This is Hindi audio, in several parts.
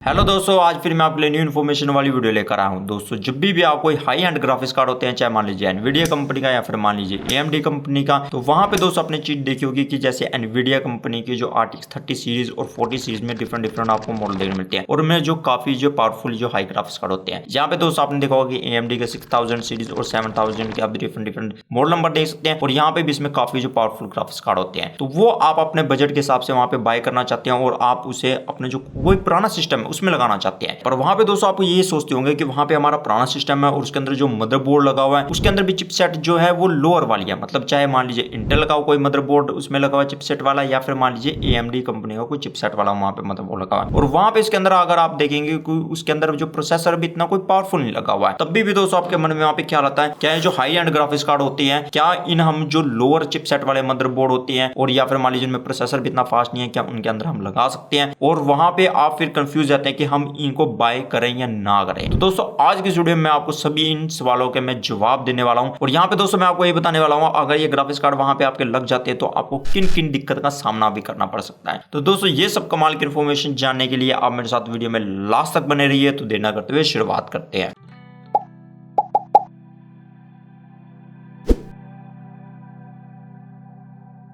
हेलो दोस्तों, आज फिर मैं आपके लिए न्यू इन्फॉर्मेशन वाली वीडियो लेकर आया हूं। दोस्तों, जब भी आप कोई हाई एंड ग्राफिक्स कार्ड होते हैं, चाहे मान लीजिए एनवीडिया कंपनी का या फिर मान लीजिए एएमडी कंपनी का, तो वहां पे दोस्तों आपने चीज देखी होगी कि जैसे एनवीडिया कंपनी की जो RTX 30 सीरीज और 40 सीरीज में डिफरेंट आपको मॉडल देखने मिलते हैं और उनमें जो काफी जो पावरफुल जो हाई ग्राफिक्स कार्ड होते हैं। यहाँ पे दोस्तों आपने देखा होगा कि एएमडी के 6000 सीरीज और 7000 के आप डिफरेंट मॉडल नंबर देख सकते हैं और यहाँ पे भी इसमें काफी जो पावरफुल ग्राफिक्स कार्ड होते हैं, तो वो आप अपने बजट के हिसाब से वहां पे बाय करना चाहते हैं और आप उसे अपने जो कोई पुराना सिस्टम है उसमें लगाना चाहते हैं। पर वहां पे दोस्तों आप ये सोचते होंगे कि वहां पे हमारा पुराना सिस्टम है और उसके अंदर जो मदरबोर्ड लगा हुआ है उसके अंदर भी चिपसेट जो है वो लोअर वाली है, मतलब चाहे मान लीजिए इंटेल का कोई मदरबोर्ड उसमें लगा हुआ है चिपसेट वाला, या फिर मान लीजिए एएमडी कंपनी का कोई चिपसेट वाला वहां पे मदरबोर्ड लगा हुआ है। और वहां पे इसके अंदर अगर आप देखेंगे कि उसके अंदर जो प्रोसेसर भी इतना कोई पावरफुल नहीं लगा हुआ है, तब भी दोस्तों आपके मन में वहां पे ख्याल आता है क्या जो हाई एंड ग्राफिक्स कार्ड होती है, क्या इन हम जो लोअर चिपसेट वाले मदरबोर्ड होती है और या फिर मान लीजिए उनमें प्रोसेसर भी इतना फास्ट नहीं है, क्या उनके अंदर हम लगा सकते हैं? और वहां पे आप फिर कंफ्यूज जाते हैं कि हम इनको बाय करें या ना करें। तो दोस्तों आज की वीडियो में आपको सभी इन सवालों के मैं जवाब देने वाला हूं और यहाँ पे दोस्तों मैं आपको ये बताने वाला हूं अगर ये ग्राफिक्स कार्ड वहां पे आपके लग जाते हैं तो आपको किन किन दिक्कत का सामना भी करना पड़ सकता है। तो दोस्तों ये सब कमाल की इन्फॉर्मेशन जानने के लिए आप मेरे साथ वीडियो में लास्ट तक बने रहिए। तो देर ना करते हुए शुरुआत करते हैं।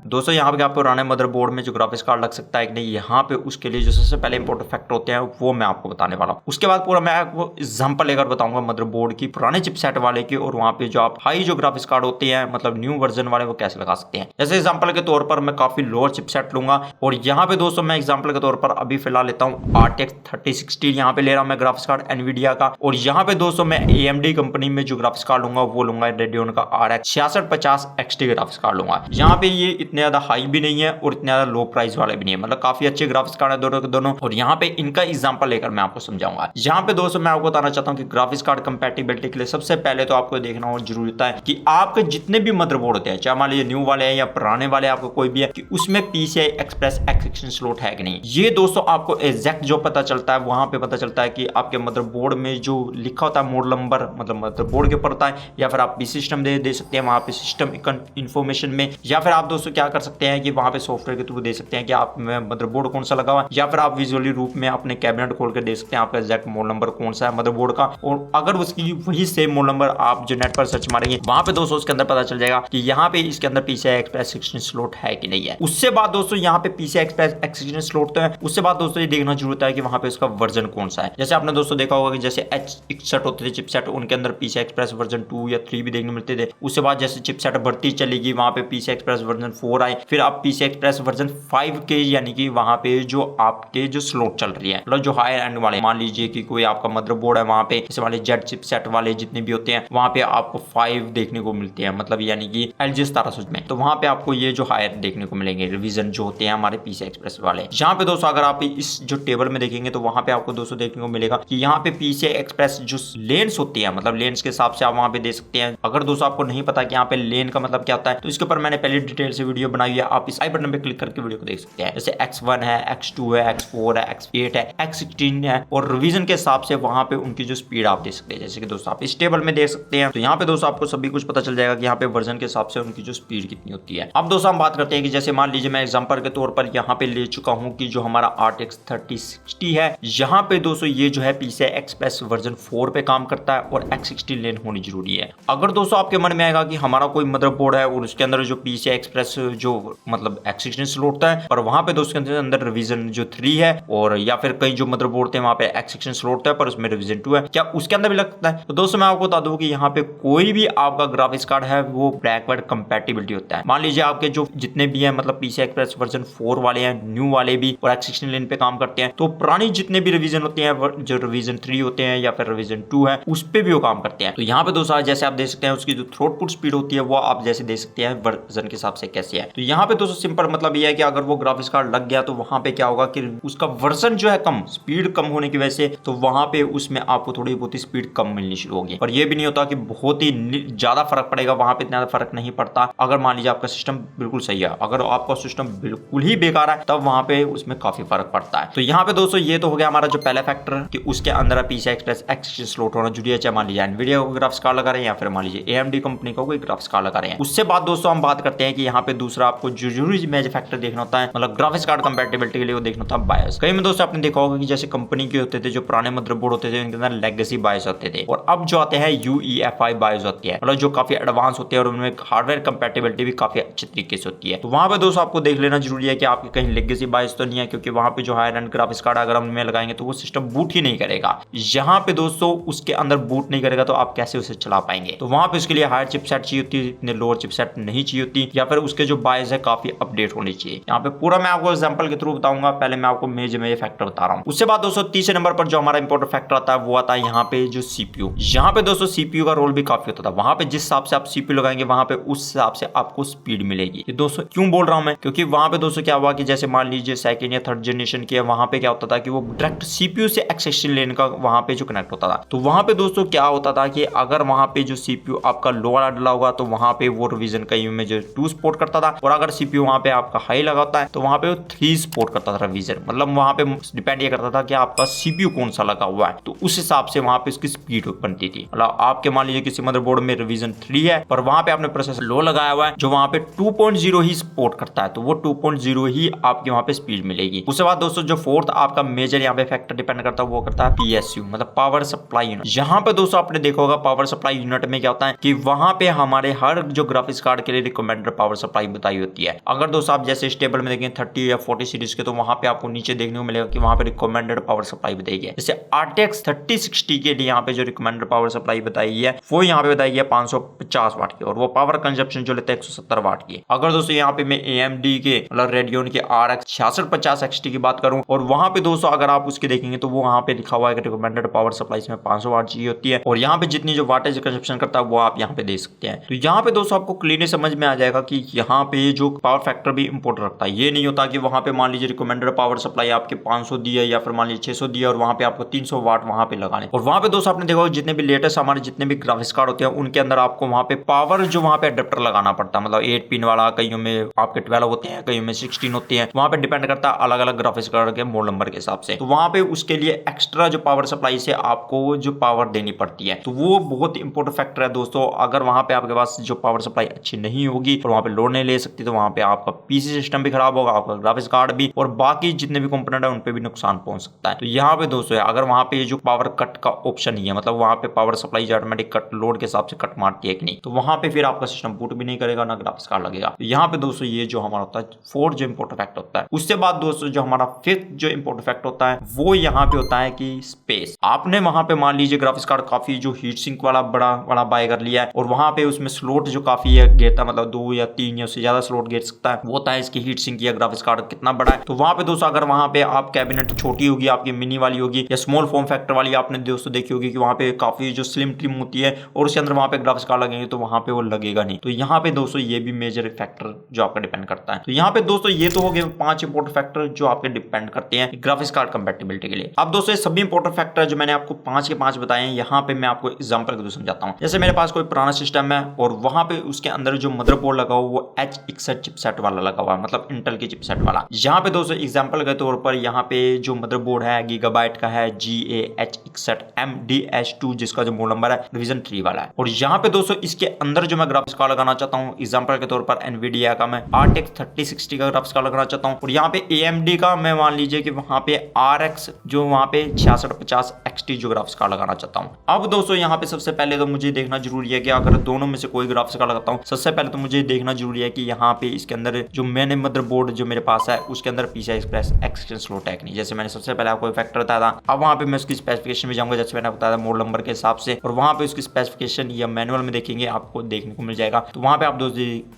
दोस्तों यहाँ पे आपको पुराने मदरबोर्ड में जो ग्राफिक्स कार्ड लग सकता है कि नहीं, यहाँ पे उसके लिए जो सबसे पहले इंपॉर्टेंट फैक्टर होते हैं वो मैं आपको बताने वाला हूँ। उसके बाद पूरा मैं आपको एग्जांपल लेकर बताऊंगा मदरबोर्ड की पुराने चिपसेट वाले की और वहाँ पे जो आप हाई जो ग्राफिक्स कार्ड होते हैं मतलब न्यू वर्जन वाले वो कैसे लगा सकते हैं। जैसे एग्जाम्पल के तौर पर मैं काफी लोअर चिपसेट लूंगा और यहाँ पे दोस्तों मैं एग्जाम्पल के तौर पर अभी फिलहाल लेता हूँ RTX 3060 यहाँ पे ले रहा हूँ मैं ग्राफिक्स कार्ड एनवीडिया का। और यहाँ पे दोस्तों मैं AMD कंपनी में जो ग्राफिक्स कार्ड लूंगा वो लूंगा रेडियन का RX 6650 XT ग्राफिक्स कार्ड लूंगा। यहाँ पे ये इतने ज्यादा हाई भी नहीं है और इतने ज्यादा लो प्राइस वाले भी नहीं है, मतलब काफी अच्छे ग्राफिक्स कार्ड है दोनों के दोनों। और यहाँ पे इनका एग्जांपल लेकर मैं आपको समझाऊंगा। यहाँ पे दोस्तों मैं आपको बताना चाहता हूँ कि ग्राफिक्स कार्ड कंपैटिबिलिटी के लिए सबसे पहले तो आपको देखना और जरूरी होता है कि आपके जितने भी मदरबोर्ड होते हैं, चाहे मान लीजिए न्यू वाले हैं या पुराने वाले आपको कोई भी है, कि उसमें PCI Express एक्सटेंशन स्लॉट है कि नहीं। ये दोस्तों आपको एग्जैक्ट जो पता चलता है वहां पे पता चलता है कि आपके मदरबोर्ड में जो लिखा होता है मॉडल नंबर मतलब मदरबोर्ड के ऊपर होता है, या फिर आप सिस्टम दे सकते हैं वहां पे सिस्टम इंफॉर्मेशन में, या फिर आप दोस्तों क्या कर सकते हैं कि वहां पे सॉफ्टवेयर के थ्रू दे सकते हैं कि आप मदरबोर्ड कौन सा लगा हुआ है, या फिर आप विजुअली रूप में अपने कैबिनेट खोल कर दे सकते हैं आपका एग्जैक्ट मॉडल नंबर कौन सा है मदरबोर्ड का। और अगर उसकी वही सेम मॉडल नंबर आप जो नेट पर सर्च मारेंगे वहां पे दोस्तों उसके अंदर पता चल जाएगा कि यहाँ पे इसके अंदर PCI Express एक्सटेंशन स्लॉट है कि नहीं है। उससे बाद दोस्तों यहाँ पे PCI Express एक्सटेंशन स्लॉट तो है, उससे बाद दोस्तों ये देखना जरूरत है कि वहां पे उसका वर्जन कौन सा है। जैसे आपने दोस्तों देखा होगा कि जैसे H61 होते थे चिपसेट, उनके अंदर PCI Express वर्जन 2 या 3 भी देखने मिलते थे। उससे बाद जैसे चिपसेट बढ़ती चलेगी वहां पे PCI Express वर्जन 4 आए, फिर आप PCI Express वर्जन 5 के यानी कि वहां पे जो आपके जो स्लॉट चल रही है मतलब जो हायर एंड वाले, मान लीजिए कि कोई आपका मदरबोर्ड है वहां पे जैसे वाले जेड चिपसेट वाले जितने भी होते हैं वहां पे आपको 5 देखने को मिलते हैं, मतलब यानी कि LG 1700 में, तो वहां पे आपको ये जो हायर देखने को मिलेंगे रिवीजन जो होते हैं हमारे PCI Express वाले। यहाँ पे दोस्तों अगर आप इस जो टेबल में देखेंगे तो वहां पे आपको दोस्तों देखने को मिलेगा कि यहाँ पे PCI Express जो लेंस होती है मतलब लेंस के हिसाब से आप वहां पे दे सकते हैं। अगर दोस्तों आपको नहीं पता कि यहाँ पे लेन का मतलब क्या होता है तो इसके ऊपर मैंने पहले डिटेल से वीडियो बनाई है, आप इस आई बटन पे क्लिक करके वीडियो को देख सकते हैं। जैसे X1 है, X2 है, X4 है, X8 है, X16 है और रिवीजन के हिसाब से वहां पे उनकी जो स्पीड आप देख सकते हैं। जैसे कि दोस्तों आप इस टेबल में देख सकते हैं, तो यहाँ पे दोस्तों आपको सभी कुछ पता चल जाएगा कि यहाँ पे वर्जन के हिसाब से उनकी जो स्पीड कितनी होती है। अब दोस्तों हम बात करते हैं कि जैसे मान लीजिए मैं एग्जांपल के तौर पर यहाँ पे ले चुका हूँ कि जो हमारा RTX 3060 है, यहाँ पे दोस्तों ये जो है PCI Express वर्जन 4 पे काम करता है और X16 लेन होनी जरूरी है। अगर दोस्तों आपके मन में आएगा कि हमारा कोई मदरबोर्ड है और उसके अंदर जो PCI Express जो मतलब X16 स्लॉट होता है पर वहां पे दोस्तों के अंदर रिवीजन जो 3 है, और या फिर कई जो मदरबोर्ड थे वहां पे X16 स्लॉट है पर उसमें रिवीजन 2 है, क्या उसके अंदर भी लगता है? तो दोस्तों मैं आपको बता दूं कि यहाँ पे कोई भी आपका ग्राफिक्स कार्ड है वो बैकवर्ड कंपैटिबिलिटी होता है। मान लीजिए आपके जो जितने भी है मतलब PCI Express वर्जन 4 वाले हैं न्यू वाले भी और X16 लेन पे काम करते हैं, तो पुरानी जितने भी रिवीजन होते हैं जो रिवीजन 3 होते हैं या फिर रिवीजन 2 है उस पे भी वो काम करते हैं। तो यहाँ पे दोस्तों जैसे आप देख सकते हैं उसकी जो थ्रोटपुट स्पीड होती है वो आप जैसे देख सकते हैं वर्जन के हिसाब से कैसे है। तो यहाँ पे दोस्तों सिंपल मतलब ये है कि अगर वो ग्राफिक्स कार्ड लग गया तो वहां पे क्या होगा कि उसका वर्जन जो है कम, स्पीड कम होने की वजह से तो वहां पे उसमें आपको थोड़ी बहुत ही स्पीड कम मिलनी शुरू होगी। और ये भी नहीं होता कि बहुत ही ज्यादा फर्क पड़ेगा, वहां पे इतना फर्क नहीं पड़ता। अगर मान लीजिए आपका सिस्टम बिल्कुल सही है, अगर आपका सिस्टम बिल्कुल ही बेकार है तब वहां पे उसमें काफी फर्क पड़ता है। तो यहाँ पे दोस्तों ये तो हो गया हमारा जो पहला फैक्टर कि उसके अंदर PCI Express एक्सटेंशन स्लॉट होना जरूरी है, चाहे मान लीजिए एनवीडिया को ग्राफिक्स कार्ड लगा रहे हैं या फिर मान लीजिए AMD कंपनी का कोई ग्राफिक्स कार्ड लगा रहे हैं। उससे बाद दोस्तों हम बात करते हैं कि यहाँ पे दूसरा दूसरा आपको जो जरूरी मेजर फैक्टर देखना होता है मतलब ग्राफिक्स कार्ड कंपैटिबिलिटी के लिए वो देखना होता है बायोस। कई में दोस्तों आपने देखा होगा कि जैसे कंपनी के होते थे जो पुराने मदरबोर्ड होते थे उनके अंदर लेगेसी बायोस होते थे और अब जो आते हैं UEFI बायोस होती है मतलब जो काफी एडवांस होते हैं और उनमें हार्डवेयर कंपैटिबिलिटी भी काफी अच्छे तरीके से होती है। तो वहां पे दोस्तों आपको देख लेना जरूरी है कि आपके कहीं लेगेसी बायोस तो नहीं है, क्योंकि वहां पे जो हायर एंड ग्राफिक्स कार्ड अगर हम लगाएंगे तो वो सिस्टम बूट ही नहीं करेगा। यहाँ पे दोस्तों उसके अंदर बूट नहीं करेगा तो आप कैसे उसे चला पाएंगे। तो वहां पे उसके लिए हायर चिपसेट चाहिए होती है, इतने लोअर चिपसेट नहीं चाहिए होती, या फिर उसके जो बायोस है काफी अपडेट होनी चाहिए। यहाँ पे पूरा मैं आपको एग्जांपल के थ्रू बताऊंगा, पहले मैं आपको मेजर फैक्टर बता रहा हूँ। उसके बाद दोस्तों तीसरे नंबर पर जो हमारा इंपॉर्टेंट फैक्टर आता है वो आता है यहाँ पे जो CPU। यहाँ पे दोस्तों CPU का रोल भी काफी होता था। वहां पे जिस हिसाब से आप CPU लगाएंगे वहां पे उस हिसाब से आपको स्पीड मिलेगी। ये दोस्तों क्यों बोल रहा हूं मैं, क्योंकि वहां पे दोस्तों क्या हुआ कि जैसे मान लीजिए सेकंड या थर्ड जनरेशन की वहां पे क्या होता था कि वो डायरेक्ट CPU से एक्सेशन लेने का वहां पे जो कनेक्ट होता था। तो वहां पे दोस्तों क्या होता था कि अगर वहां पे जो CPU आपका लो वाला डला होगा तो वहां पे वो रिवीजन का में जो 2 सपोर्ट करता था, और अगर CPU वहां पे आपका हाई लगा होता है तो वहां पे वो 3 सपोर्ट करता था रिवीजन। मतलब वहां पे डिपेंड ये करता था कि आपका CPU कौन सा लगा हुआ है, तो उस हिसाब से वहां पे उसकी स्पीड बनती थी। मतलब आपके मान लीजिए किसी मदरबोर्ड में रिवीजन 3 है पर वहां पे आपने प्रोसेसर लो लगाया हुआ है जो वहां पे 2.0 ही सपोर्ट करता है, तो वो 2.0 ही आपके वहां पे स्पीड मिलेगी। उसके बाद दोस्तों जो फोर्थ आपका मेजर यहाँ पे फैक्टर डिपेंड करता है वो करता है PSU मतलब पावर सप्लाई यूनिट। यहाँ पे दोस्तों आपने देखा होगा पावर सप्लाई यूनिट में क्या होता है कि वहां पे हमारे हर जो ग्राफिक्स कार्ड के लिए रिकमेंडेड पावर सप्लाई बताई होती है। अगर दोस्तों आप जैसे स्टेबल में देखें 30 या 40 सीरीज के तो वहां पे आपको नीचे देखने को मिलेगा कि वहां पे रिकमेंडेड पावर सप्लाई बताई गई है। जैसे RTX 3060 के लिए यहाँ पे जो रिकमेंडेड पावर सप्लाई बताई है वो यहाँ पे बताई है 550 वाट की, और वो पावर कंजप्शन जो लेते हैं 170 वाट की। अगर दोस्तों यहाँ पे मैं AMD के मतलब रेडियन के RX 6650 XT की बात करूं और वहां पे दोस्तों अगर आप उसके देखेंगे तो वो वहां पे लिखा हुआ है कि रिकमेंडेड पावर सप्लाई में 500 वाट चाहिए होती है, और यहाँ पे जितनी जो वाटेज कंजप्शन करता है वो आप यहाँ पे देख सकते हैं। तो यहाँ पे दोस्तों आपको क्लियरली समझ में आ जाएगा कि यहाँ पे जो पावर फैक्टर भी इंपॉर्टेंट रखता है। ये नहीं होता कि वहां पे मान लीजिए रिकमेंडेड पावर सप्लाई आपके 500 दी है या फिर मान लीजिए 600 दी है और वहां पे आपको 300 वाट वहां पे लगाने। और वहां पे दोस्तों आपने देखा जितने भी लेटेस्ट हमारे जितने भी ग्राफिक्स कार्ड होते हैं उनके अंदर आपको वहां पे पावर जो वहां पे अडेप्टर लगाना पड़ता है, मतलब 8 पिन वाला, कईयों में आपके 12 होते हैं, कईयों में 16 होते हैं। वहां पे डिपेंड करता है अलग अलग ग्राफिक्स कार्ड के मॉडल नंबर के हिसाब से। तो वहां पे उसके लिए एक्स्ट्रा जो पावर सप्लाई से आपको जो पावर देनी पड़ती है, तो वो बहुत इंपॉर्टेंट फैक्टर है दोस्तों। अगर वहां पे आपके पास जो पावर सप्लाई अच्छी नहीं होगी और वहां पे लोड नहीं ले सकती तो वहां पे आपका PC सिस्टम भी खराब होगा, आपका ग्राफिक्स कार्ड भी, और बाकी जितने भी कंपोनेंट है उन पे भी नुकसान पहुंच सकता है। तो यहाँ पे दोस्तों अगर वहां पे जो पावर कट का ऑप्शन ही है, मतलब वहां पे power supply automatic cut load के हिसाब से कट मारती है कि नहीं, तो वहां पे फिर आपका सिस्टम बूट भी नहीं करेगा ना ग्राफिक्स कार्ड लगेगा। तो यहाँ पे दोस्तों ये जो हमारा होता है फोर्थ जो इंपॉर्टेंट फैक्टर होता है। उसके बाद दोस्तों जो हमारा फिफ्थ जो इंपॉर्टेंट फैक्टर होता है वो यहाँ पे होता है कि स्पेस। आपने वहां पे मान लीजिए ग्राफिक्स कार्ड काफी जो हीट सिंक वाला बड़ा वाला बाय कर लिया है और वहां पे उसमें स्लॉट जो काफी है घेरता है, मतलब 2 या 3 या उससे ज्यादा स्लॉट घेर सकता है, वो होता है इसकी हीट सिंक या ग्राफिक्स कार्ड कितना बड़ा है। तो वहां पे दोस्तों अगर वहां पे आप कैबिनेट छोटी होगी आपकी मिनी वाली होगी या स्मॉल फॉर्म फैक्टर वाली आपने दोस्तों देखी होगी कि वहां पे काफी जो स्लिम ट्रिम होती है और उसके अंदर वहां पे ग्राफिक्स कार्ड लगेंगे तो वहां पे वो लगेगा नहीं। तो यहाँ पे दोस्तों ये भी मेजर फैक्टर जो आपका डिपेंड करता है। तो यहाँ पे दोस्तों ये तो हो गए 5 इंपॉर्टेंट फैक्टर जो आपके डिपेंड करते हैं ग्राफिक्स कार्ड कंपैटिबिलिटी के लिए। अब दोस्तों ये सभी इंपॉर्टेंट फैक्टर जो मैंने आपको 5 के 5 बताए हैं, यहाँ पे मैं आपको एग्जांपल के थ्रू समझाता हूँ। जैसे मेरे पास कोई पुराना सिस्टम है और वहां पे उसके अंदर जो मदरबोर्ड लगा हुआ वो H61 चिपसेट वाला लगा हुआ है, मतलब इंटेल की चिपसेट वाला। यहाँ पे दोस्तों एग्जांपल के तौर पर यहाँ पे जो मदरबोर्ड है गीगाबाइट का है GA-H61MDH2 जिसका जो मॉडल नंबर है रिवीजन 3 वाला है। और यहाँ पे दोस्तों इसके अंदर जो मैं ग्राफिक्स कार्ड लगाना चाहता हूँ एग्जांपल के तौर पर एनवीडिया का मैं RTX 3060 का ग्राफिक्स कार्ड लगाना चाहता हूँ, और यहाँ पे AMD का मैं मान लीजिए कि वहां पे RX जो वहां पे 6650 XT जो ग्राफिक्स कार्ड लगाना चाहता हूँ। अब दोस्तों यहाँ पे सबसे पहले तो मुझे देखना जरूरी है कि अगर दोनों में से कोई ग्राफिक्स कार्ड लगाता हूँ, सबसे पहले तो मुझे देखना जरूरी है कि यहाँ पे इसके अंदर जो मैंने मदरबोर्ड जो मेरे पास है उसके अंदर PCI Express एक्सटेंशन स्लॉट है नहीं। जैसे मैंने सबसे पहले आपको फैक्टर बताया था, अब वहां पे मैं उसकी स्पेसिफिकेशन में जाऊंगा जैसे मैंने बताया था मॉडल नंबर के हिसाब से, और वहां पे उसकी स्पेसिफिकेशन या मैनुअल में देखेंगे आपको देखने को मिल जाएगा। तो वहां पे आप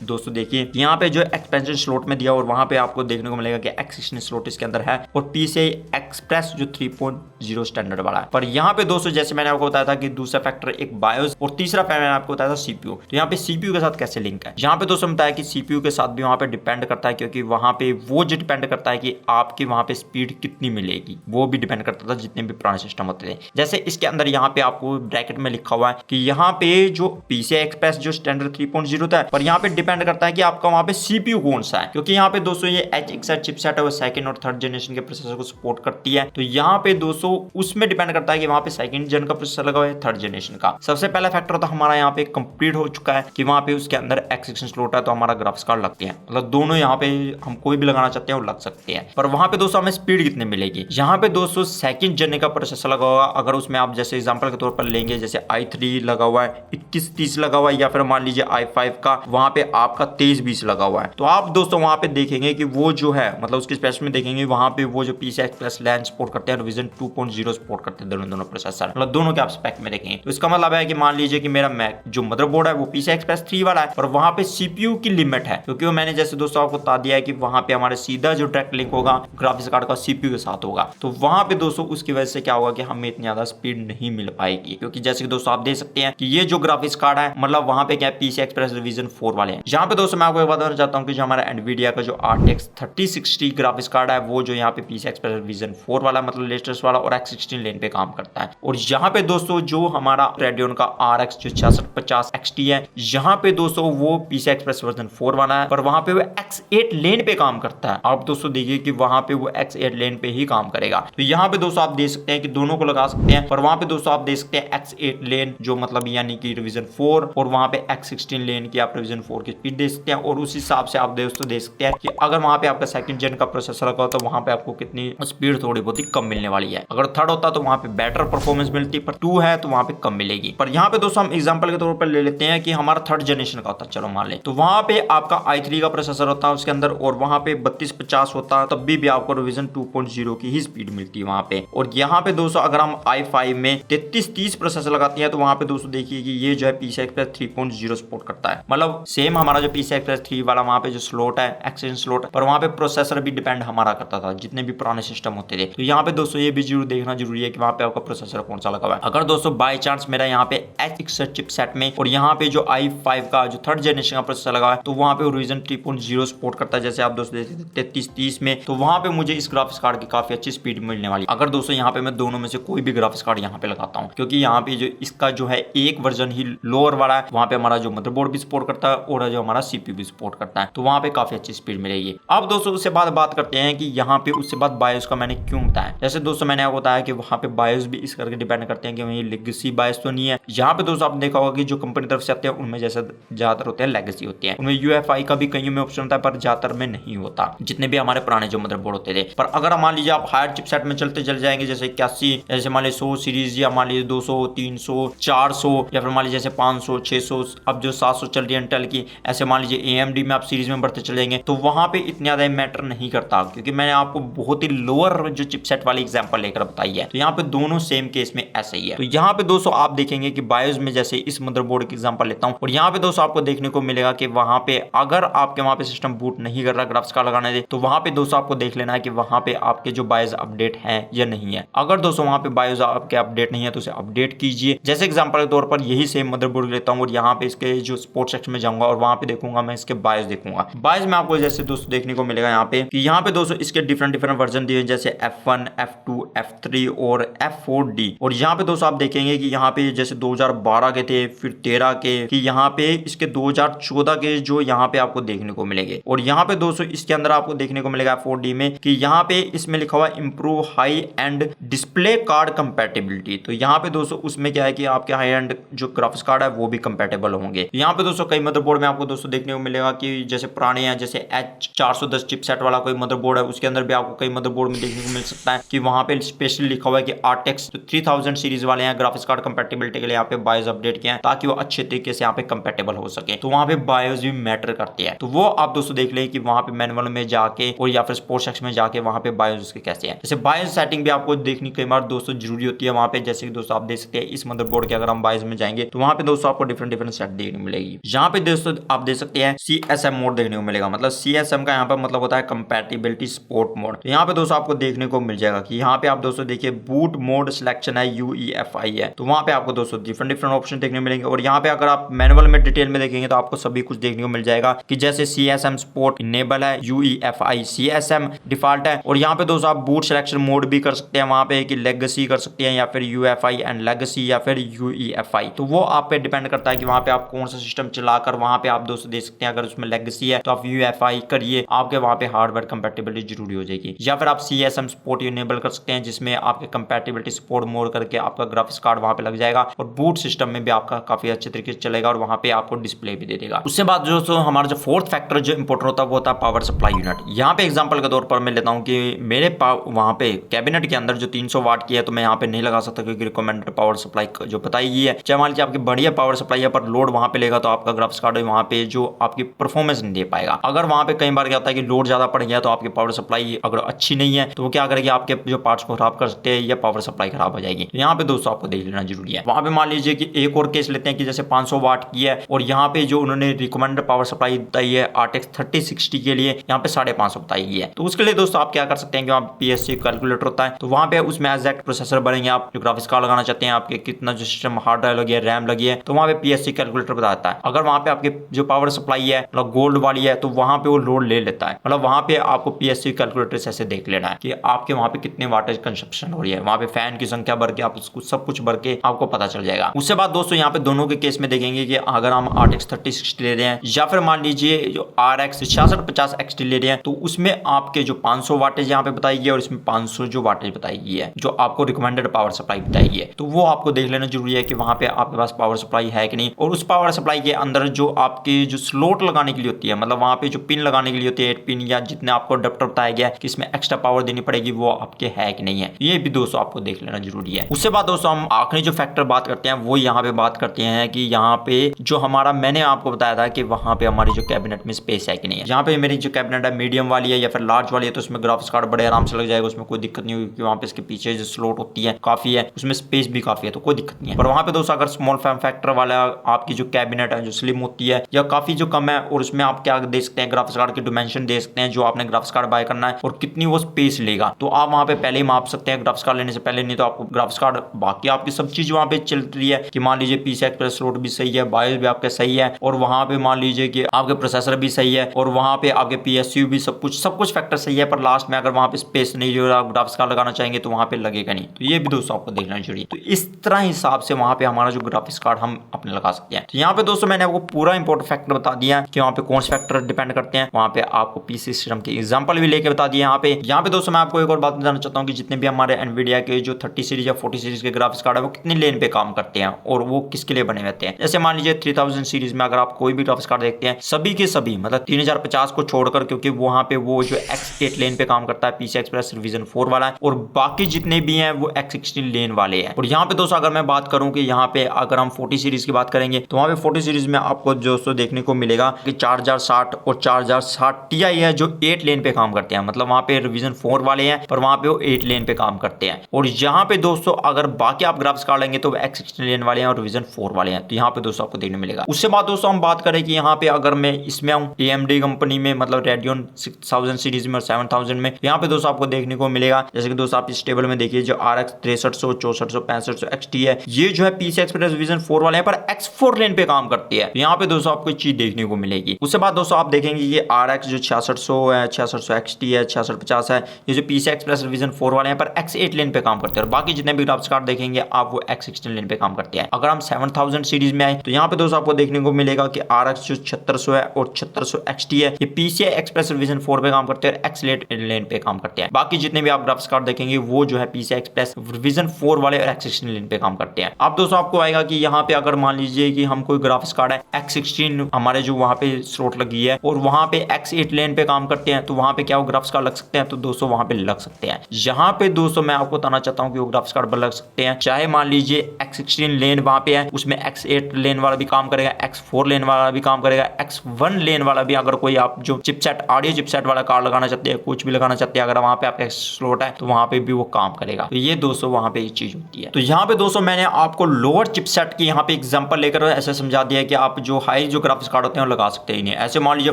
दोस्तों देखिए यहाँ पे जो एक्सपेंशन स्लॉट में दिया और वहां पे आपको देखने को मिलेगा कि एक्सटेंशन स्लॉट इसके अंदर है और PCI Express जो 3.0 स्टैंडर्ड वाला है। पर यहाँ पे दोस्तों जैसे मैंने आपको बताया था कि दूसरा फैक्टर एक बायोस और तीसरा मैंने आपको बताया था CPU। तो यहाँ पे CPU के साथ कैसे लिंक है, यहाँ पे दोस्तों बताया कि CPU के साथ भी वहां पे डिपेंड करता है, क्योंकि वहां पे वो जो डिपेंड करता है कि आपके वहां पे स्पीड कितनी मिलेगी वो भी डिपेंड करता था जितने भी पुराने सिस्टम होते थे। जैसे इसके अंदर यहाँ पे आपको ब्रैकेट में लिखा हुआ है कि यहाँ पे जो PCI Express जो स्टैंडर्ड 3.0 था, पर यहाँ पे डिपेंड करता है कि आपका वहां पे CPU कौन सा है, क्योंकि यहाँ पे दोस्तों ये H61 चिपसेट है वो सेकंड और थर्ड जनरेशन के प्रोसेसर को सपोर्ट करती है। तो यहाँ पे दोस्तों उसमें डिपेंड करता करता है कि वहाँ पे सेकंड जन का प्रोसेसर लगा हुआ है, थर्ड जनरेशन का। सबसे पहला फैक्टर तो हमारा यहाँ पे कंप्लीट हो चुका है कि वहाँ पे उसके अंदर X16 स्लॉट है, तो हमारा ग्राफिक्स कार्ड लगते हैं, मतलब दोनों यहाँ पे हम कोई भी लगाना चाहते हैं वो लग सकते हैं। पर वहाँ पे दोस्तों हमें स्पीड कितनी मिलेगी, यहाँ पे दोस्तों सेकंड जन का प्रोसेसर लगा हुआ, अगर उसमें आप जैसे एग्जांपल के तौर पर लेंगे, जैसे i3 लगा हुआ है, 2130 लगा हुआ है, या फिर मान लीजिए i5 का वहाँ पे आपका 2320 लगा हुआ है, तो आप दोस्तों वहाँ पे देखेंगे कि वो जो है मतलब उसके स्पेस में देखेंगे वहाँ पे वो जो PCI Express LAN सपोर्ट करते हैं, Ryzen 2.0 सपोर्ट करते हैं, दोनों प्रोसेसर, मतलब दोनों के आप स्पेक में देखेंगे। तो इसका मतलब है कि मान लीजिए कि मेरा मैक जो मदरबोर्ड है वो PCI Express 3 वाला है, और वहाँ पे CPU की लिमिट है, क्योंकि वो मैंने जैसे दोस्तों आपको बता दिया है कि वहाँ पे हमारे सीधा जो डायरेक्ट लिंक होगा ग्राफिक्स कार्ड का CPU के साथ होगा, तो वहाँ पे दोस्तों उसकी वजह से क्या होगा कि हमें इतनी ज्यादा स्पीड नहीं मिल पाएगी, क्योंकि जैसे कि दोस्तों आप देख सकते हैं कि ये जो ग्राफिक्स कार्ड है मतलब वहाँ पे क्या PCI Express Ryzen 4 वाले हैं। यहाँ पे दोस्तों मैं आपको बताना चाहता हूँ कि जो हमारा एनवीडिया का जो RTX 3060 ग्राफिक्स कार्ड है वो जो यहाँ पे PCI Express Ryzen 4 वाला मतलब लेटेस्ट वाला और X16 लेन पे काम करता है। और यहाँ पे दोस्तों जो हमारा Radeon का RX जो 6650 XT है, यहाँ पे दोस्तों वो PCI Express Version 4 वाला है, पर वहाँ पे वो X8 लेन पे काम करता है। आप दोस्तों देखिए कि वहाँ पे वो X8 लेन पे ही काम करेगा। तो यहाँ पे दोस्तों आप देख सकते हैं कि दोनों को लगा सकते हैं, पर वहाँ पे दोस्तों आप देख सकते हैं X8 लेन जो मतलब यानी कि Ryzen 4, और वहाँ पे X16 लेन की आप Ryzen 4 की स्पीड देख सकते हैं। और उस हिसाब से आप दोस्तों देख सकते हैं कि अगर वहाँ पे आपका सेकंड जेन का प्रोसेसर लगा हो तो वहाँ पे आपको कितनी स्पीड थोड़ी बहुत ही कम मिलने वाली है। अगर थर्ड होता तो वहाँ पे बेटर परफॉर्मेंस मिलती, पर 2 है तो वहाँ पे कम मिलेगी। पर यहाँ पे दोस्तों हम एग्जांपल के तौर पर ले लेते हैं कि हमारा थर्ड जनरेशन का होता है, चलो मान ले, तो वहाँ पे आपका i3 का प्रोसेसर होता है उसके अंदर, और वहाँ पे 3250 होता है, तब भी आपको Ryzen 2.0 की ही स्पीड मिलती है वहाँ पे। और यहाँ पे दोस्तों अगर हम i5 में 3330 प्रोसेसर लगाते हैं तो वहाँ पे दोस्तों देखिए कि ये जो है PCI Express 3.0 सपोर्ट करता है, मतलब सेम हमारा जो PCI Express 3 वाला वहाँ पे जो स्लॉट है X16 स्लॉट, पर वहाँ पे प्रोसेसर भी डिपेंड हमारा करता था जितने भी पुराने सिस्टम होते थे। तो यहाँ पे दोस्तों ये भी जरूर देखना जरूरी है कि वहाँ पे आपका प्रोसेसर कौन सा लगा हुआ है। अगर दोस्तों बाय चांस मेरा यहाँ पे H61 चिपसेट में और यहाँ पे जो i5 का जो थर्ड जनरेशन का प्रोसेसर लगा है, तो वहाँ पे Ryzen 3.0 सपोर्ट करता है, जैसे आप दोस्तों 3330 में, तो वहाँ पे मुझे इस ग्राफिक्स कार्ड की काफी अच्छी स्पीड मिलने वाली। अगर दोस्तों यहाँ पे मैं दोनों में से कोई भी ग्राफिक्स कार्ड यहाँ पे लगाता हूँ, क्योंकि यहाँ पे जो इसका जो है एक वर्जन ही लोअर वाला है, वहाँ पे हमारा जो मदरबोर्ड भी सपोर्ट करता है और जो हमारा CPU भी सपोर्ट करता है, तो वहाँ पे काफी अच्छी स्पीड मिलेगी। अब दोस्तों उससे बाद बात करते हैं कि यहाँ पे उससे बाद बायोस का मैंने क्यों बताया। जैसे दोस्तों मैंने आपको बताया कि वहाँ पे बायोस भी इस करके डिपेंड करते हैं कि वही लेगेसी बायोस तो नहीं है। यहाँ पे दोस्तों आपने देखा होगा कि जो कंपनी तरफ से आते हैं उनमें जैसे ज्यादातर होते हैं लेगेसी होती है, उनमें UEFI का भी कई में ऑप्शन होता है, पर ज्यादातर में नहीं होता जितने भी हमारे पुराने जो मदरबोर्ड होते थे। पर अगर मान लीजिए आप हायर चिपसेट में चल जाएंगे, जैसे 81, जैसे मान लीजिए 100 सीरीज, या मान लीजिए 200, 300, 400, या फिर मान लीजिए जैसे 500, 600, अब जो 700 चल रही है इंटेल की, ऐसे मान लीजिए AMD में आप सीरीज में बढ़ते चले जाएंगे, तो वहां पे इतना ज्यादा मैटर नहीं करता, क्योंकि मैंने आपको बहुत ही लोअर जो चिपसेट वाली एग्जांपल लेकर बताई है। तो यहाँ पे दोनों सेम केस में ऐसे ही है। तो यहाँ पे दोस्तों आप देखेंगे कि बायोस में जैसे इस मदरबोर्ड की एग्जांपल लेता हूँ, और यहाँ पे दोस्तों आपको देखने को मिलेगा कि वहां पे अगर आपके वहां पे सिस्टम बूट नहीं कर रहा ग्राफिक्स कार्ड लगाने दे, तो वहां पे दोस्तों आपको देख लेना है कि वहां पे आपके जो बायोस अपडेट है या नहीं है। अगर दोस्तों वहां पे बायोस आपके अपडेट नहीं है तो उसे अपडेट कीजिए। जैसे एग्जांपल के तौर पर यही सेम मदरबोर्ड लेता हूँ और यहाँ पे इसके जो स्पोर्ट सेक्शन में जाऊंगा और वहां पे देखूंगा मैं इसके बायोस देखूंगा। बायोस में आपको जैसे दोस्तों देखने को मिलेगा यहाँ पे कि यहाँ पे दोस्तों इसके डिफरेंट वर्जन दिए, जैसे F1, F2, F3 और F4D। और यहाँ पे दोस्तों आप देखेंगे कि यहाँ पे जैसे 2012 के थे, फिर 13 के, कि यहाँ पे इसके 2014 के जो यहाँ पे आपको देखने को मिलेंगे। और यहाँ पे दोस्तों इसके अंदर आपको देखने को मिलेगा F4D में कि यहाँ पे इसमें लिखा हुआ improve high and display card compatibility. तो यहाँ पे दोस्तों उसमें क्या है कि आपके हाई एंड जो ग्राफिक्स कार्ड है वो भी कंपैटिबल होंगे। यहाँ पे दोस्तों कई मदरबोर्ड में आपको दोस्तों देखने को मिलेगा कि जैसे पुराने हैं, जैसे H410 चिपसेट वाला कोई मदरबोर्ड है, उसके अंदर भी आपको कई मदरबोर्ड में देखने को मिल सकता है कि वहां पे स्पेशली लिखा हुआ है कि RTX 3000 सीरीज वाले हैं ग्राफिक्स कार्ड कंपैटिबिलिटी के लिए यहाँ पे बायोस अपडेट किए हैं ताकि वो अच्छे तरीके से यहाँ पे कंपैटिबल हो सके। तो वहां पे बायोस भी मैटर करते हैं, तो वो आप दोस्तों देख लें कि वहां पे मैनुअल में जाके और या फिर स्पोर्ट्स सेक्शन में जाके वहां पे बायोस के कैसे हैं। जैसे बायोस सेटिंग भी आपको देखनी कई बार दोस्तों जरूरी होती है वहां पे। जैसे कि दोस्तों आप देख सकते हैं इस मदरबोर्ड के अगर हम बायोस में जाएंगे तो वहां पे दोस्तों आपको डिफरेंट सेट देखने मिलेगी। यहाँ पे दोस्तों आप देख सकते हैं CSM मोड देखने को मिलेगा, मतलब CSM का यहाँ पे मतलब होता है कंपैटिबिलिटी सपोर्ट मोड। तो यहाँ पे दोस्तों आपको देखने को मिल जाएगा कि यहाँ पे आप दोस्तों देखिए बूट मोड सिलेक्शन है, UEFI है, तो वहाँ पे आपको दोस्तों डिफरेंट ऑप्शन देखने मिलेंगे। और यहाँ पे अगर आप मैनुअल में डिटेल में देखेंगे तो आपको सभी कुछ देखने को मिल जाएगा कि जैसे CSM सपोर्ट इनेबल है, UEFI CSM डिफॉल्ट है। और यहाँ पे दोस्तों आप बूट सिलेक्शन मोड भी कर सकते हैं वहाँ पे कि लेगेसी कर सकते हैं या फिर UEFI एंड लेगेसी या फिर UEFI। तो वो आप पे डिपेंड करता है कि वहाँ पे आप कौन सा सिस्टम चलाकर वहाँ पे आप दोस्तों देख सकते हैं। अगर उसमें लेगेसी है तो आप UEFI करिए, आपके वहाँ पे हार्डवेयर कंपैटिबिलिटी जरूरी हो जाएगी। या फिर आप CSM सपोर्ट इनेबल कर सकते हैं जिसमें आपके कंपैटिबिलिटी कंपैटिबिलिटी सपोर्ट मोर करके आपका ग्राफिक्स कार्ड वहां पे लग जाएगा और बूट सिस्टम में भी आपका काफी अच्छे तरीके से चलेगा और वहां पे आपको डिस्प्ले भी दे देगा। उसके बाद जो हमारा जो फोर्थ फैक्टर जो इंपॉर्टेंट होता है वो होता है पावर सप्लाई यूनिट। यहाँ पे एग्जांपल के तौर पर मैं लेता हूँ कि मेरे वहां पे कैबिनेट के अंदर जो 300 वाट की है तो मैं यहाँ पे नहीं लगा सकता क्योंकि रिकमेंडेड पावर सप्लाई जो बताई गई है, चाहे मान लीजिए आपकी बढ़िया पावर सप्लाई है पर लोड वहां पे लेगा तो आपका ग्राफिक्स कार्ड वहां पे जो आपकी परफॉर्मेंस नहीं दे पाएगा। अगर वहां पे कई बार क्या होता है कि लोड ज्यादा पड़ गया तो आपकी पावर सप्लाई अगर अच्छी नहीं है तो वो क्या करेगी, आपके जो पार्ट्स को खराब कर सकते हैं या पावर सप्लाई खराब हो जाएगी। तो यहाँ पे दोस्तों आपको देख लेना जरूरी है। वहां पे मान लीजिए कि एक और केस लेते हैं कि जैसे 500 वाट की है और यहाँ पे जो उन्होंने रिकमेंडेड पावर सप्लाई बताई है RTX 3060 के लिए यहाँ पे 550 बताई गई है। तो उसके लिए दोस्तों आप क्या कर सकते हैं कि वहाँ PSC कैलकुलेटर होता है तो वहाँ पे उसमें एग्जैक्ट प्रोसेसर बनेंगे। आप जो ग्राफिक्स कार्ड लगाना चाहते हैं, आपके कितना जो सिस्टम हार्ड ड्राइव लगी है, रैम लगी है, तो वहाँ पे PSC कैलकुलेटर बताता है। अगर वहाँ पे आपके जो पावर सप्लाई है मतलब गोल्ड वाली है तो वहाँ पे वो लोड ले लेता है। मतलब वहाँ पे आपको PSC कैलकुलेटर से ऐसे देख लेना है कि आपके वहाँ पे कितने वाटेज कंजप्शन हो रही है, वहाँ पे फैन की संख्या भर के आप उसको सब कुछ भर के आपको पता चल जाएगा। उसके बाद दोस्तों यहाँ पे दोनों के केस में देखेंगे कि अगर हम RTX 3060 ले रहे हैं या फिर मान लीजिए जो RX 6650 XT ले रहे हैं तो उसमें आपके जो 500 वाटेज यहाँ पे बताई गई है और इसमें 500 जो वाटेज बताई गई है जो आपको रिकमेंडेड पावर सप्लाई बताई गई है, तो वो आपको देख लेना जरूरी है कि वहाँ पे आपके पास पावर सप्लाई है कि नहीं। और उस पावर सप्लाई के अंदर जो आपकी जो स्लॉट लगाने के लिए होती है, मतलब वहाँ पे जो पिन लगाने के लिए होती है 8 पिन या जितने आपको अडेप्टर बताया गया कि इसमें एक्स्ट्रा पावर देनी पड़ेगी, वो आपके है कि नहीं है, ये भी दोस्तों आपको देख लेना जरूरी है। उसके बाद दोस्तों हम आखिरी जो फैक्टर बात करते हैं वो यहाँ पे बात करते हैं कि यहाँ पे जो हमारा मैंने आपको बताया था कि वहाँ पे हमारी जो कैबिनेट में स्पेस है कि नहीं है। यहाँ पे मेरी जो कैबिनेट है मीडियम वाली है या फिर लार्ज वाली है तो उसमें ग्राफिक्स कार्ड बड़े आराम से लग जाएगा, उसमें कोई दिक्कत नहीं होगी क्योंकि वहाँ पे इसके पीछे जो स्लॉट होती है काफी है, उसमें स्पेस भी काफी है तो कोई दिक्कत नहीं है। पर वहाँ पे दोस्तों अगर स्मॉल फॉर्म फैक्टर वाला आपकी जो कैबिनेट है जो स्लिम होती है या काफी जो कम है और उसमें आप क्या दे सकते हैं, ग्राफिक्स कार्ड के डिमेंशन दे सकते हैं जो आपने ग्राफिक्स कार्ड बाय करना है और कितनी वो स्पेस लेगा, तो आप वहाँ पे पहले ही माप सकते हैं ग्राफिक्स कार्ड लेने से पहले। नहीं तो आपको ग्राफिक्स कार्ड बाकी आपकी सब चीज वहाँ पे चल रही है कि मान लीजिए PCI Express स्लॉट भी सही है, बायोस भी आपका सही है और वहाँ पे मान लीजिए कि आपके प्रोसेसर भी सही है और वहाँ पे आपके PSU भी सब कुछ फैक्टर सही है, पर लास्ट में अगर वहाँ पे स्पेस नहीं जो आप ग्राफिक्स कार्ड लगाना चाहेंगे तो वहाँ पे लगेगा नहीं। तो ये भी दोस्तों आपको देखना चाहिए। तो इस तरह हिसाब से वहाँ पे हमारा जो ग्राफिक्स कार्ड हम अपने लगा सकते हैं। तो यहाँ पे दोस्तों मैंने आपको पूरा इंपॉर्टेंट फैक्टर बता दिया कि वहाँ पे कौन से फैक्टर डिपेंड करते हैं। वहाँ पे आपको PC सिस्टम के एग्जाम्पल भी लेके बता दिए। यहाँ पे दोस्तों मैं आपको एक और बात बताना चाहता हूँ कि जितने भी हमारे एनवीडिया के जो 30 सीरीज या 40 सीरीज के ग्राफिक्स कार्ड है वो कितनी लेन पे काम करते हैं और वो किसके लिए बने रहते हैं। जैसे मान लीजिए 3000 सीरीज में अगर आप कोई भी ग्राफिक्स कार्ड देखते हैं सभी के सभी मतलब 3050 को छोड़कर, क्योंकि वहां पे वो जो X8 लेन पे काम करता है PCI Express Revision 4 वाला है और बाकी जितने भी हैं वो X16 लेन वाले हैं। और यहाँ पे दोस्तों अगर मैं बात करूं कि यहाँ पे अगर हम 40 सीरीज की बात करेंगे तो वहां पे 40 सीरीज में आपको दोस्तों देखने को मिलेगा कि 4060 और 4060 Ti है जो 8 लेन पे काम करते हैं, मतलब वहां पे Revision 4 वाले हैं पर वहां पे वो 8 लेन पे काम करते हैं। और यहाँ पे दोस्तों अगर बाकी आप ग्राफिक्स कार्ड लेंगे तो X16 लेन वाले हैं और Revision 4 वाले हैं। तो यहाँ पे दोस्तों आपको देखने मिलेगा। उसके बाद दोस्तों हम बात करें कि यहाँ पे अगर मैं इसमें आऊँ AMD कंपनी में मतलब Radeon 6000 सीरीज में और 7000 में, यहाँ पे दोस्तों आपको देखने को मिलेगा जैसे कि दोस्तों आप इस टेबल में देखिए जो RX 6300 6400 6500 XT है ये जो है PCI Express Revision 4 वाले हैं पर X4 लेन पे काम करती है। यहाँ पे दोस्तों आपको चीज देखने को मिलेगी। उसके बाद दोस्तों आप देखेंगे ये RX जो 6600 है 6600 XT है 6650 है ये जो PCI Express Revision 4 वाले हैं पर X8 लेन पे काम करते हैं और बाकी जितने भी ग्राफिक्स कार्ड देखेंगे आप वो X16 लेन पे काम करते हैं। अगर हम 7000 सीरीज में आए तो यहाँ पे दोस्तों आपको देखने को मिलेगा कि RX जो 7600 है और 7600 XT है ये PCI Express Revision 4 पे काम करते हैं और X8 लेन पे काम करते हैं। बाकी जितने भी आप ग्राफिक्स कार्ड देखेंगे वो जो है PCI Express Revision 4 वाले और X16 लेन पे काम करते हैं। अब दोस्तों आपको आएगा कि यहाँ पे अगर मान लीजिए कि हम कोई ग्राफिक्स कार्ड है X16 हमारे जो वहाँ पे स्लॉट लगी है और वहाँ पे X8 लेन पे काम करते हैं तो वहाँ पे क्या वो ग्राफिक्स कार्ड लग सकते हैं, तो दोस्तों वहाँ पे लग सकते हैं। यहाँ पे दोस्तों मैं आपको बताना चाहता हूँ कि वो ग्राफिक्स कार्ड लग सकते हैं चाहे मान लीजिए X16 लेन वहाँ पे है उसमें X8 लेन वाला भी काम करेगा, X4 लेन वाला भी काम करेगा, X1 लेन वाला भी। अगर कोई आप जो चिपसेट ऑडियो चिपसेट वाला कार्ड लगाना चाहते हैं कुछ भी लगाना चाहते हैं अगर वहाँ पे आपका स्लॉट है तो वहाँ पे भी वो काम करेगा। तो ये दोस्तों वहाँ पे एक चीज होती है। तो यहाँ पे दोस्तों मैंने आपको लोअर चिपसेट की यहाँ पे एग्जांपल लेकर ऐसे समझा दिया कि आप जो हाई जो ग्राफिक्स कार्ड होते हैं वो लगा सकते ही नहीं। ऐसे मान लीजिए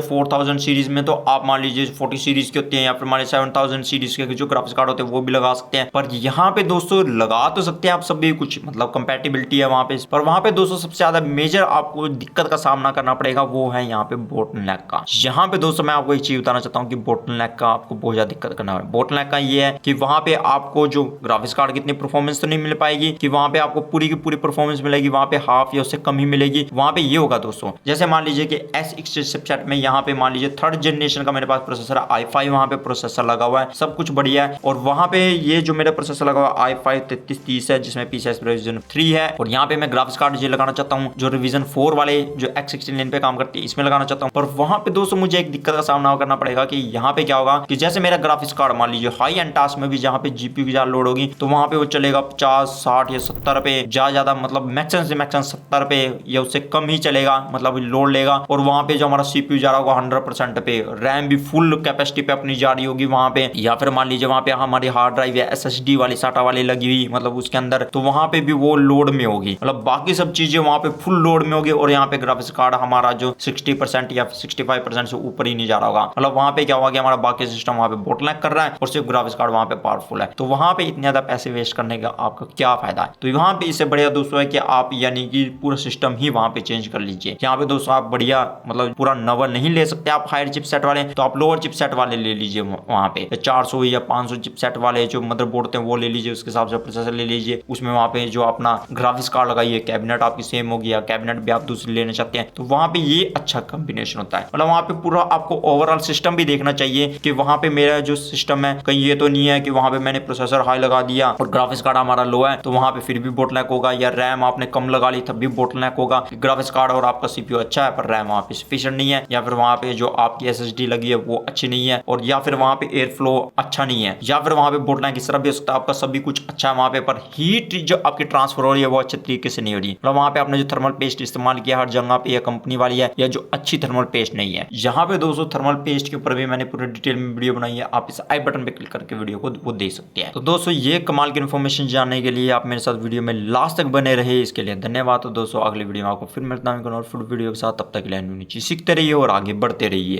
4000 सीरीज में तो आप मान लीजिए 40 सीरीज के होते हैं या फिर मान लीजिए 7000 सीरीज के जो ग्राफिक्स कार्ड होते हैं वो भी लगा सकते हैं। पर यहाँ पे दोस्तों लगा तो सकते हैं आप सभी कुछ मतलब कंपैटिबिलिटी है वहाँ पे, पर वहाँ पे दोस्तों सबसे ज्यादा मेजर आपको दिक्कत का सामना करना पड़ेगा वो है यहाँ पे बोटलनेक का। यहाँ पे दोस्तों मैं आपको एक चीज बताना चाहता हूँ कि बोटलनेक का आपको बहुत ज्यादा दिक्कत करना है। बोटलनेक का ये है कि वहाँ पे आपको जो ग्राफिक्स कार्ड की इतनी परफॉर्मेंस तो नहीं मिल पाएगी कि वहाँ पे आपको पूरी की पूरी परफॉर्मेंस मिलेगी, वहाँ पे हाफ या उससे कम ही मिलेगी। वहाँ पे ये होगा दोस्तों जैसे मान लीजिए कि SX चिपसेट में यहाँ पे मान लीजिए 3rd जनरेशन का मेरे पास प्रोसेसर i5 वहाँ पे प्रोसेसर लगा हुआ है, सब कुछ बढ़िया है और वहाँ पे ये जो मेरा प्रोसेसर लगा लगा हुआ i5 3330 है जिसमें PCI Revision 3 है। और यहाँ पे मैं ग्राफिक्स कार्ड ये लगाना चाहता हूँ जो रिवीजन 4 वाले जो X16 लेन पे काम करती है इसमें लगाना चाहता हूँ। पर वहां पे दोस्तों मुझे एक दिक्कत का सामना करना पड़ेगा कि यहाँ पे क्या होगा कि जैसे मेरा ग्राफिक्स कार्ड मान लीजिए हाई एंड टास्क में भी जहाँ पे GPU की ज्यादा लोड होगी तो वहां पे वो चलेगा 50, 60 या 70 पे, ज्यादा मतलब मैक्सिमम से मैक्सिमम 70 पे या उससे कम ही चलेगा, मतलब लोड लेगा। और वहां पे जो हमारा CPU जा रहा होगा 100% पे, रैम भी फुल कैपेसिटी पे अपनी जा रही होगी वहां पे, या फिर मान लीजिए वहां पे हमारी हार्ड ड्राइव या SSD वाली SATA वाली लगी हुई मतलब उसके अंदर, तो वहां पे भी वो लोड में होगी, मतलब बाकी सब चीजें वहां पे फुल लोड में होगी और यहाँ पे ग्राफिक्स कार्ड हमारा जो 60% या 65% से ऊपर ही नहीं जा रहा होगा। मतलब वहां पे क्या होगा कि हमारा बाकी सिस्टम वहां पे बोटलनेक कर रहा है और सिर्फ ग्राफिक्स कार्ड वहां पे पावरफुल है। तो वहां पे इतने ज्यादा पैसे वेस्ट करने का आपका क्या फायदा है। तो वहां पे इससे बढ़िया दोस्तों है कि आप यानी कि पूरा सिस्टम ही वहां पे चेंज कर लीजिए। यहाँ पे दोस्तों आप बढ़िया मतलब पूरा नवा नहीं ले सकते आप हायर चिपसेट वाले, तो आप लोअर चिपसेट वाले ले लीजिए वहां पे 400 या 500 चिपसेट वाले जो मदरबोर्ड थे वो ले लीजिए, उसके हिसाब से प्रोसेसर ले लीजिए, उसमें वहां पे जो अपना ग्राफिक्स कार्ड लगाइए, कैबिनेट आपकी सेम होगी या कैबिनेट भी आप दूसरी लेना चाहते हैं तो वहां पे ये अच्छा कॉम्बिनेशन होता है। मतलब वहां पे पूरा आपको ओवरऑल सिस्टम भी देखना चाहिए कि वहां पे मेरा जो सिस्टम है कहीं ये तो नहीं है कि वहां पे मैंने प्रोसेसर हाई लगा दिया और ग्राफिक्स कार्ड हमारा लो है तो वहां पे फिर भी बोटलनेक होगा, या रैम आपने कम लगा ली तब भी बोटलनेक होगा। ग्राफिक्स कार्ड और आपका CPU अच्छा है पर रैम वहां पे सफिशिएंट नहीं है, या फिर वहां पे जो आपकी SSD लगी है वो अच्छी नहीं है, और या फिर वहां पे एयर फ्लो अच्छा नहीं है, या फिर वहां पे बोटलनेक इस तरह भी हो सकता है आपका सभी कुछ अच्छा है वहां पे पर हीट जो आपकी ट्रांसफर हो रही है वो अच्छे तरीके से नहीं हो रही है। मतलब वहां पे आपने जो थर्मल पेस्ट इस्तेमाल किया हर जगह पे, या कंपनी वाली है या जो अच्छी थर्मल पेस्ट नहीं है। यहाँ पे दोस्तों थर्मल पेस्ट के ऊपर भी मैंने पूरे डिटेल में वीडियो बनाई है, आप इस आई बटन पे क्लिक करके वीडियो को वो देख सकते हैं। तो दोस्तों ये कमाल की इन्फॉर्मेशन जानने के लिए आप मेरे साथ वीडियो में लास्ट तक बने रहे, इसके लिए धन्यवाद। तो दोस्तों अगली वीडियो में आपको फिर मिलता हूँ और फुल वीडियो के साथ, तब तक के लिए नीचे सीखते रहिए और आगे बढ़ते रहिए।